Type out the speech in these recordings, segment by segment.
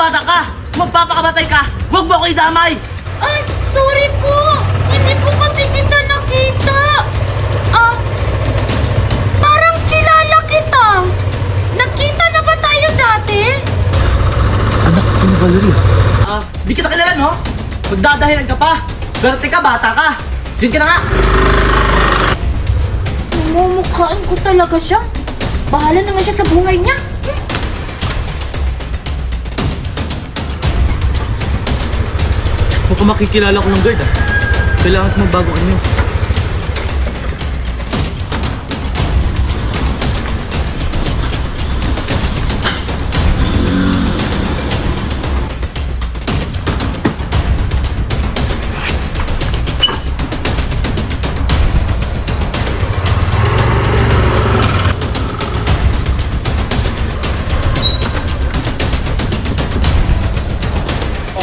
bata ka! Magpapakamatay ka! Huwag mo ako idamay! Ay, sorry po! Hindi po kasi kita nakita! Parang kilala kita! Nakita na ba tayo dati? Anak ko ni Valerie. Di kita kilala, no? Magdadahilan ka pa! Swerte ka, bata ka! Diyan ka na nga! Namumukhaan ko talaga siya. Bahala na nga siya sa buhay niya. Mukhang makikilala ko ng guard Kailangan ko magbago anyo.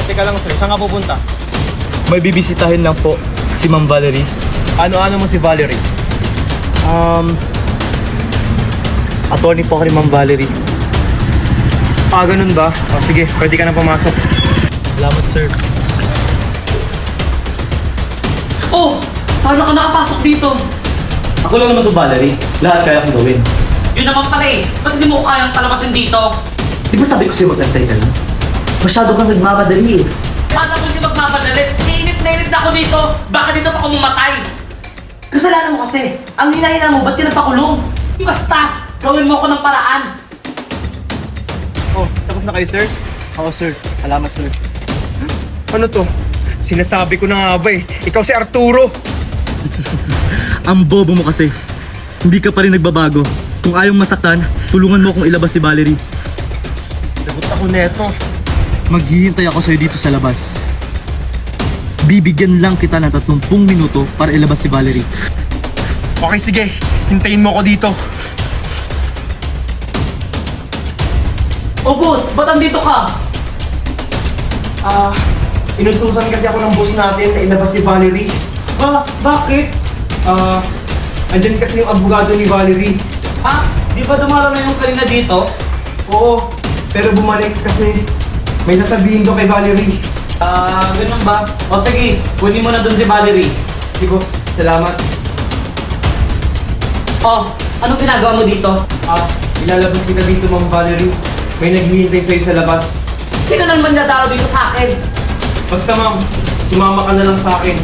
Teka lang sir, saan ka pupunta? May bibisitahin lang po si Ma'am Valerie. Ano mo si Valerie? Attorney po ako ni Ma'am Valerie. Ganun ba? Sige, pwede ka na pumasok. Salamat, sir. Oh! Paano ka nakapasok dito? Ako lang naman to, Valerie. Lahat kaya kong gawin. Yun naman pala eh! Ba't hindi mo kayang palabasin dito? Di ba sabi ko sa'yo magantay ka lang? Masyado kang nagmamadali Paano mo siya magmamadali? Init na ako dito! Baka dito pa ako mamatay! Kasalanan mo kasi! Ang hinahina mo, ba't tinapakulong? Basta! Gawin mo ako ng paraan! Oh, tapos na kayo sir? Oo, sir. Salamat, sir. Ano to? Sinasabi ko na nga ba eh. Ikaw si Arturo! Ang bobo mo kasi. Hindi ka pa rin nagbabago. Kung ayaw masaktan, tulungan mo akong ilabas si Valerie. Lagot ako neto. Maghihintay ako sa'yo dito sa labas. Bibigyan lang kita ng 30 minuto para ilabas si Valerie. Okay, sige. Hintayin mo ako dito. Oh boss! Ba't andito ka? Inutusan kasi ako ng boss natin na ilabas si Valerie. Bakit? Andyan kasi yung abogado ni Valerie. Di ba dumaraw na yung kanina dito? Oo, pero bumalik kasi may sasabihin ko kay Valerie. Ganun ba? O sige, kunin mo na dun si Valerie. Sige boss, salamat. Oh, anong ginagawa mo dito? Ilalabas kita dito, Ma'am Valerie. May naghihintay sa'yo sa labas. Sino naman nadaro dito sa akin? Basta ma'am, sumama ka na lang sa akin.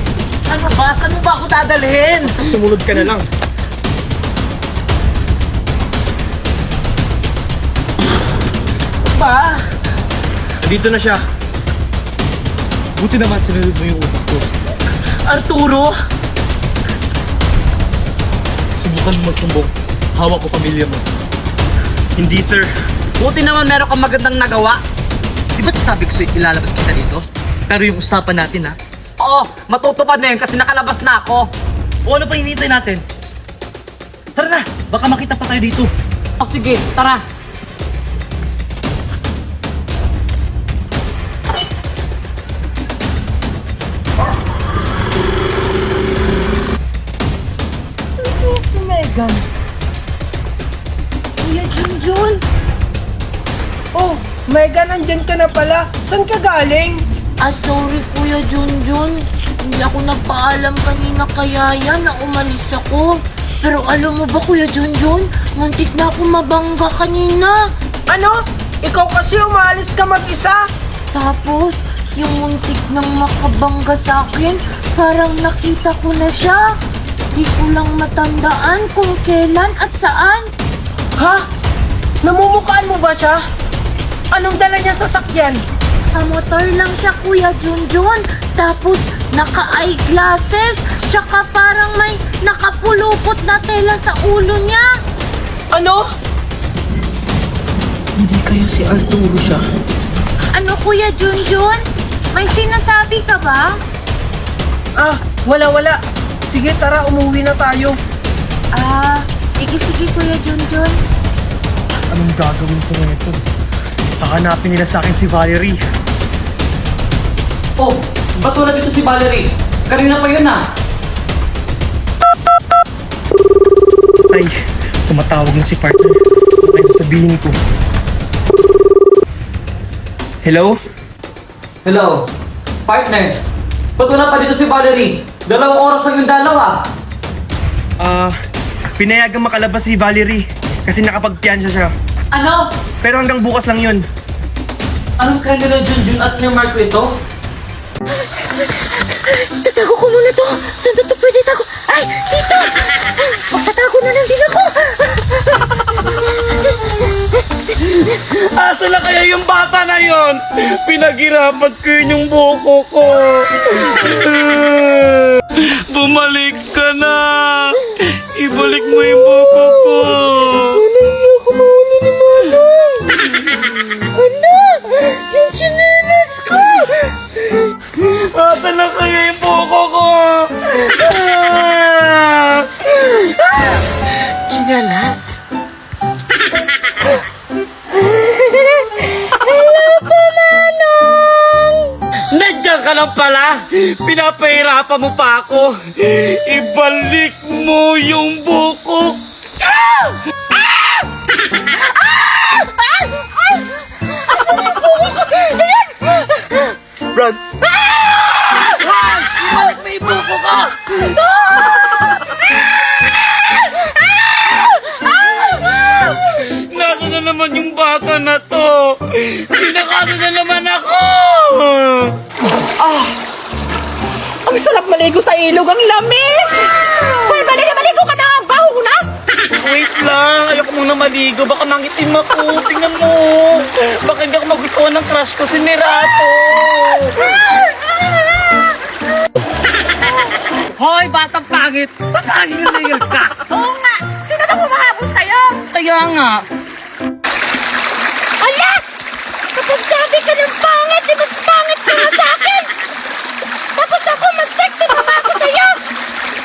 Ano ba? Saan mo ba ako dadalhin? Basta sumunod ka na lang. Ba? Dito na siya. Buti naman sinunod mo yung utos ko. Arturo? Subukan mo magsumbong. Hawak ko pamilya mo. Hindi sir. Buti naman meron kang magandang nagawa. Di ba't sabi ko sa'yo ilalabas kita dito? Pero yung usapan natin Oo, matutupad na yun kasi nakalabas na ako. O ano pa hinihintay natin? Tara na! Baka makita pa tayo dito. O sige, tara. Saan kaya si Megan? Kuya Junjun? Oh, Megan, nandyan ka na pala. Saan ka galing? Sorry Kuya Junjun. Hindi ako nagpaalam kanina kaya yan na umalis ako. Pero alam mo ba Kuya Junjun, muntik na ako mabangga kanina. Ano? Ikaw kasi umalis ka mag-isa? Tapos, yung muntik nang makabangga sa akin, parang nakita ko na siya. Di ko lang matandaan kung kailan at saan. Ha? Namumukhaan mo ba siya? Anong dala niya sa sakyan? Motor lang siya Kuya Junjun. Tapos, naka-eyeglasses. Tsaka parang may nakapulupot na tela sa ulo niya. Ano? Hindi kaya si Arturo siya? Ano Kuya Junjun? May sinasabi ka ba? Wala. Sige, tara, umuwi na tayo. Sige Kuya Junjun. Anong gagawin ko nito? Hahanapin nila sa akin si Valerie. Oh, ba't wala dito si Valerie? Kanina pa yun Ay, tumatawag na si partner. Ano sabihin ko? Hello? Hello? Partner? Ba't wala pa dito si Valerie? 2 oras lang yung dalawa. Pinayagang makalabas si Valerie kasi nakapagpiansya siya. Ano? Pero hanggang bukas lang yun. Anong kaya nila Junjun at Sir Marco ito? Tatago ko muna to. Saan ba to pwede tago? Ay, dito! Magtatago na lang din ako. Asa na kaya yung bata na yon? Pinaghirapan ko yun yung buko ko. Bumalik ka na. Ibalik mo yung buko ko. Hindi ako mauna ni Manong. Hala! Yung chinelas ko! Asa na kaya yung buko ko? Chinalas? Nandiyan ka lang pala! Pinapahirapan mo pa ako! Ibalik mo yung buko! Brad! Ibalik mo yung buko ko! Nasa na naman yung bata na to? Pinakasa na naman ako! Ang sarap maligo sa ilog, ang lamig! Hoy, maligo ka na! Ang baho na! Wait lang, ayoko muna maligo. Baka mangitim ako. Tingnan mo. Baka hindi ako magustuhan ng crush ko, si Nerato. Hoy, batang pangit! Ba't nanginginig ka? Oo nga! Sino ba humahabol sa'yo? Kaya nga. Ala! Kapag sabi ka ng pangit, di mas pangit ka na sa akin! Tapos ako, mas sexy pa ba ako sa'yo?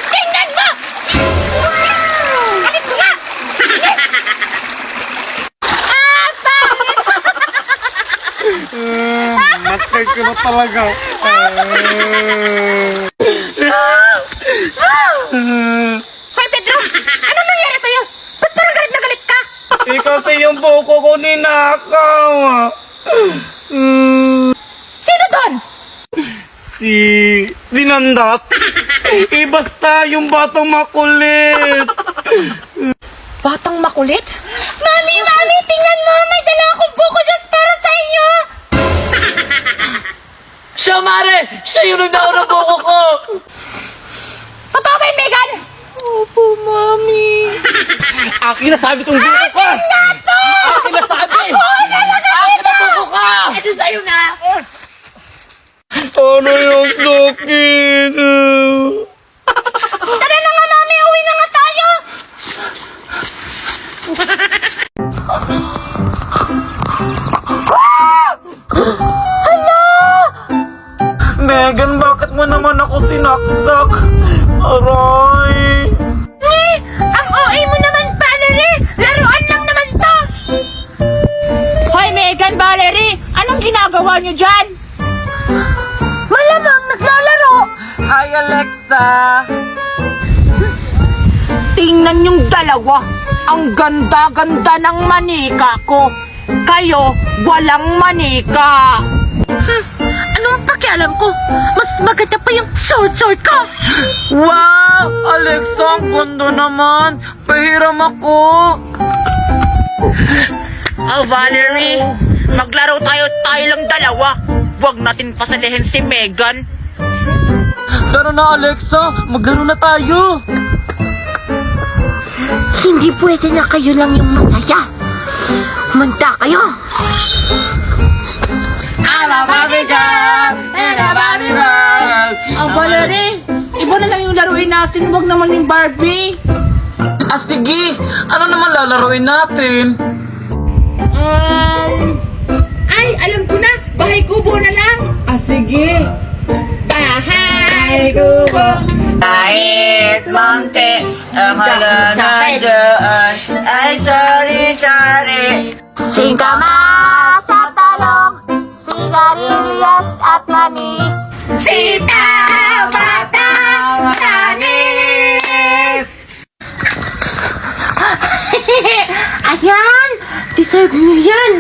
Tingnan mo! Alis mo nga! Pangit! Matay ko na talaga. Hoy, Pedro! Ano nangyari sa'yo? Ba't parang galit na galit ka? Kasi yung buko ko ninakaw. Sino doon? Si Nandat. Basta yung batang makulit. Batang makulit? Mami! Tingnan mo! May dala akong buko just para sa inyo! Siya, Mare! Siya yung nagdao ng buko ko! Totoo ba yun, Megan? Opo, Mami! Akin na sabi tong buko ko! Akin na sabi! Akin na buko ka! Ito sa'yo na! Ano yung sakit? Tara na nga, Mami! Uwi na nga tayo! Megan, bakit mo naman ako sinaksak? Aray! Ang OA mo naman, Valerie! Laruan lang naman to! Hoy, Megan, Valerie! Anong ginagawa niyo dyan? Malamang naglalaro! Hi, Alexa! Tingnan yung dalawa. Ang ganda-ganda ng manika ko. Kayo, walang manika. Ano ang pakialam ko? Mas maganda pa yung sword ko! Wow! Alexa, ang ganda naman! Pahiram ako! Oh, Valerie, maglaro tayo lang dalawa. Huwag natin pasalihin si Megan. Tara na, Alexa! Maglaro na tayo! Hindi pwede na kayo lang yung masaya. Manta kayo! Oh, Valerie, iba na lang yung laruin natin. Huwag naman yung Barbie. Ah, sige! Ano naman lalaroin natin? Ay, alam ko na! Bahay kubo na lang! Ah, sige! Bahay kubo! Kahit monte, ang halaman doon ay sari-sari. Singkamas at talong, sigarilyas at mani. Sita, batang tanis! Ayan! Deserve niyo yan!